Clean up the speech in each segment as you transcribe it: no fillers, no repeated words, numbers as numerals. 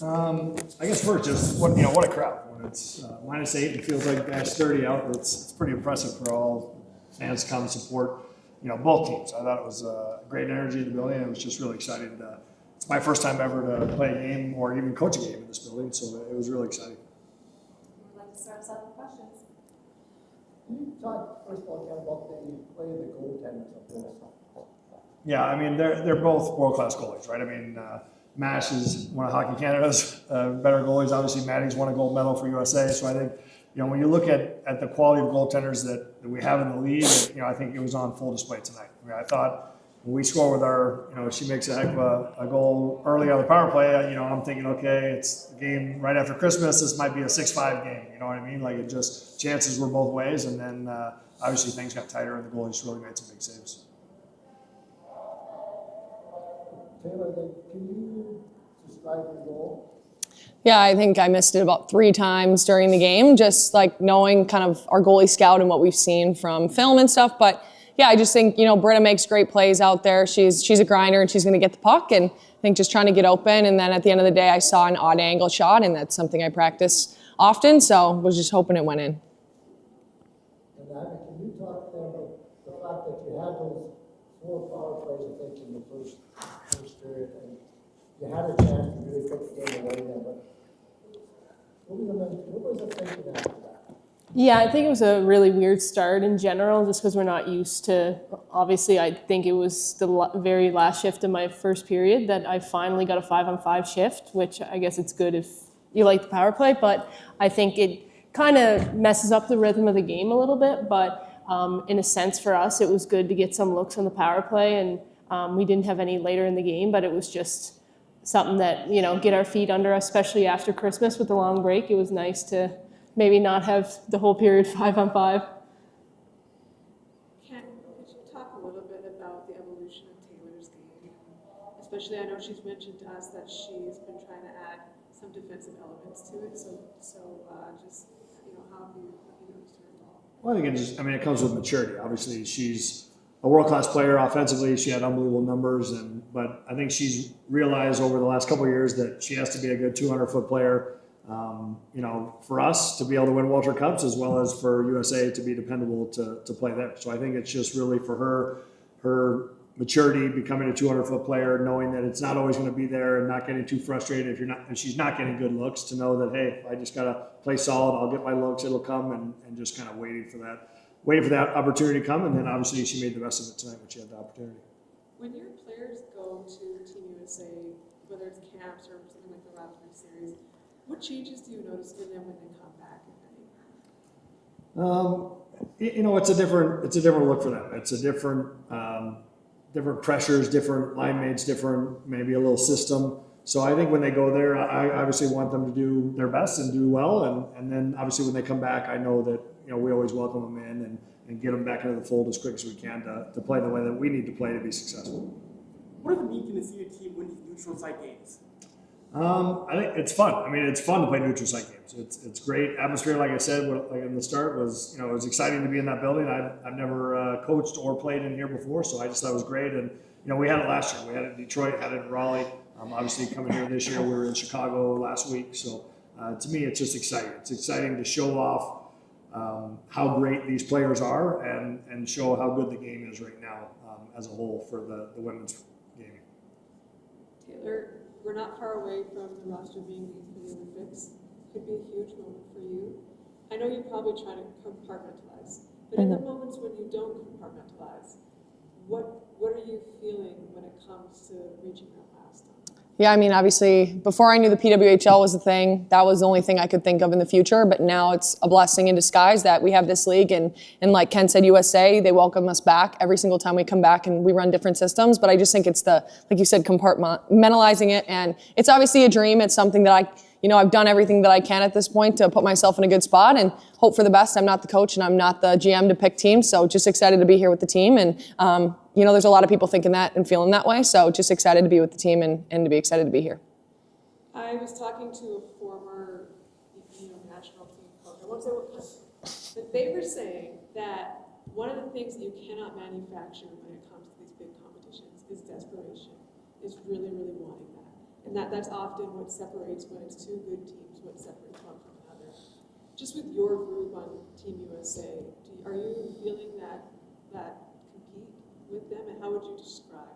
I guess first, just what a crowd. When it's -8 and it feels like -30 out, it's pretty impressive for all fans to come and support, both teams. I thought it was great energy in the building, and it was just really exciting. It's my first time ever to play a game or even coach a game in this building, so it was really exciting. I'd like to start us off with questions. Can you talk, first of all, Ken, about the play of the goaltenders of this? Yeah, I mean, they're both world-class goalies, right? I mean, Mash is one of Hockey Canada's better goalies. Obviously, Maddie's won a gold medal for USA. So I think, when you look at the quality of goaltenders that we have in the league, I think it was on full display tonight. I mean, I thought when we score with our, she makes a heck of a goal early on the power play, I'm thinking, okay, it's the game right after Christmas. This might be a 6-5 game. You know what I mean? Like, it just, chances were both ways. And then, obviously, things got tighter and the goalies really made some big saves. Taylor, can you describe your goal? Yeah, I think I missed it about 3 times during the game, just like knowing kind of our goalie scout and what we've seen from film and stuff. But yeah, I just think, Britta makes great plays out there. She's a grinder and she's going to get the puck, and I think just trying to get open. And then at the end of the day, I saw an odd angle shot, and that's something I practice often. So was just hoping it went in. And can you talk about the fact that you had those 4 power plays, I think, in the first period, and you had a chance to really put the game away there, but what was the thinking after that? Yeah, I think it was a really weird start in general, just because we're not used to, obviously, I think it was the very last shift of my first period that I finally got a 5-on-5 shift, which I guess it's good if you like the power play, but I think it kind of messes up the rhythm of the game a little bit, but in a sense for us, it was good to get some looks on the power play, and we didn't have any later in the game, but it was just something that, get our feet under us, especially after Christmas with the long break. It was nice to maybe not have the whole period 5-on-5. Ken, could you talk a little bit about the evolution of Taylor's game? Especially, I know she's mentioned to us that she's been trying to add some defensive elements to it. So just, how have you noticed her involved? Well, I think it comes with maturity. Obviously, she's a world-class player offensively. She had unbelievable numbers, but I think she's realized over the last couple of years that she has to be a good 200-foot player. For us to be able to win Walter Cups, as well as for USA to be dependable to play there. So I think it's just really for her maturity, becoming a 200-foot player, knowing that it's not always going to be there, and not getting too frustrated if she's not getting good looks. To know that, hey, I just got to play solid. I'll get my looks. It'll come, and just kind of waiting for that opportunity to come. And then obviously she made the best of it tonight when she had the opportunity. When your players go to Team USA, whether it's camps or something like the Raptors series, what changes do you notice in them when they come back, if any? It's a different look for them. It's a different pressures, different line mates, different, maybe a little system. So I think when they go there, I obviously want them to do their best and do well. And then obviously when they come back, I know that, we always welcome them in and get them back into the fold as quick as we can to play the way that we need to play to be successful. What does it mean to see a team win these neutral site games? I think it's fun. I mean, it's fun to play neutral site games. It's great atmosphere. Like I said, like in the start was, it was exciting to be in that building. I've never coached or played in here before, so I just thought it was great. And we had it last year. We had it in Detroit, had it in Raleigh. Obviously, coming here this year, we were in Chicago last week. So to me, it's just exciting. It's exciting to show off how great these players are and show how good the game is right now as a whole for the women's game. Taylor, we're not far away from the roster being made for the Olympics. Could be a huge moment for you. I know you're probably trying to compartmentalize, but in the moments when you don't compartmentalize, what are you feeling when it comes to reaching that milestone? Yeah, I mean, obviously, before I knew the PWHL was a thing, that was the only thing I could think of in the future. But now it's a blessing in disguise that we have this league. And like Ken said, USA, they welcome us back every single time we come back, and we run different systems. But I just think it's like you said, compartmentalizing it. And it's obviously a dream. It's something that I've done everything that I can at this point to put myself in a good spot and hope for the best. I'm not the coach and I'm not the GM to pick teams. So just excited to be here with the team. And, there's a lot of people thinking that and feeling that way. So just excited to be with the team and to be excited to be here. I was talking to a former, national team coach. I won't say what country, but they were saying that one of the things that you cannot manufacture when it comes to these big competitions is desperation, is really, really wanting that. And that's often what separates when it's two good teams, what separates one from another. Just with your group on Team USA, are you feeling that compete with them, and how would you describe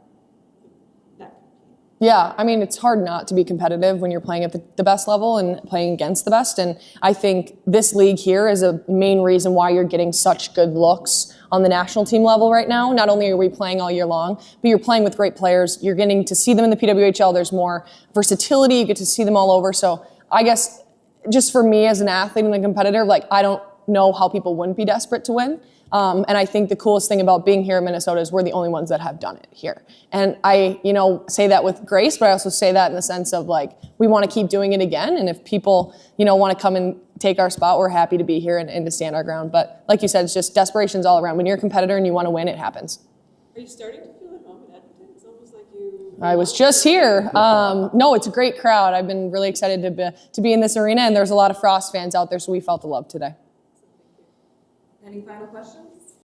that compete? Yeah, I mean, it's hard not to be competitive when you're playing at the best level and playing against the best. And I think this league here is a main reason why you're getting such good looks on the national team level right now. Not only are we playing all year long, but you're playing with great players. You're getting to see them in the PWHL. There's more versatility. You get to see them all over. So I guess just for me as an athlete and a competitor, like, I don't know how people wouldn't be desperate to win. And I think the coolest thing about being here in Minnesota is we're the only ones that have done it here. And I, say that with grace, but I also say that in the sense of, like, we want to keep doing it again. And if people, want to come and take our spot, we're happy to be here and to stand our ground. But like you said, it's just desperation's all around. When you're a competitor and you want to win, it happens. Are you starting to feel at home in Edmonton? It's almost like you... I was just here. No, it's a great crowd. I've been really excited to be in this arena, and there's a lot of Frost fans out there, so we felt the love today. Any final questions?